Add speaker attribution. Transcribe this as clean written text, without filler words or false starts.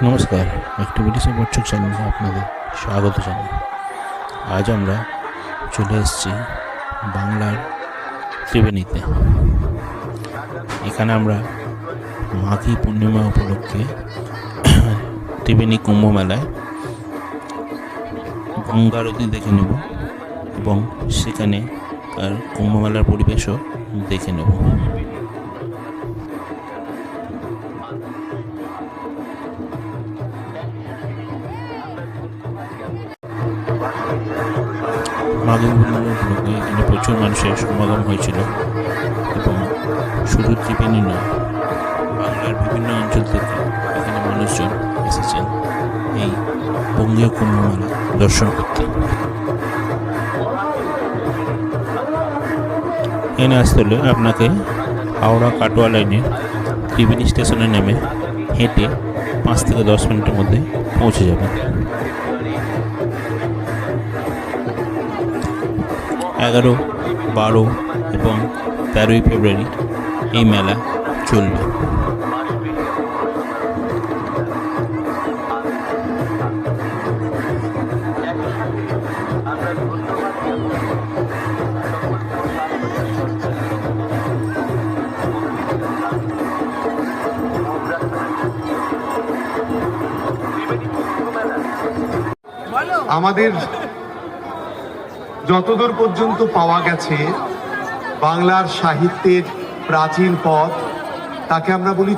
Speaker 1: নমস্কার, অ্যাক্টিভিটিসের বচ্চক চ্যানেলে আপনাদের স্বাগত জানাই। আজ আমরা চলে এসেছি বাংলার ত্রিবেণীতে। এখানে আমরা মাঘী পূর্ণিমা উপলক্ষে ত্রিবেণী কুম্ভ মেলায় গঙ্গা আরতি দেখে নেব এবং সেখানে আর কুম্ভ মেলার পরিবেশও দেখে নেব। মাঘী পূর্ণিমা উপলক্ষে এখানে প্রচুর মানুষের সমাগম হয়েছিল এবং শুধু ত্রিবেণী নয়, বাংলার বিভিন্ন অঞ্চল থেকে এখানে মানুষজন এসেছেন এই বঙ্গীয় কুম্ভ মেলা দর্শন করতে। এখানে আসতে হলে আপনাকে হাওড়া কাটোয়া লাইনে ত্রিবেণী স্টেশনে নেমে হেঁটে 5 থেকে 10 মিনিটের মধ্যে পৌঁছে যাবেন। 11, 12 এবং 13ই ফেব্রুয়ারি এই মেলা চলবে।
Speaker 2: আমাদের যতদূর পর্যন্ত পাওয়া গেছে বাংলার সাহিত্যের প্রাচীন পথ, তাকে আমরা বলি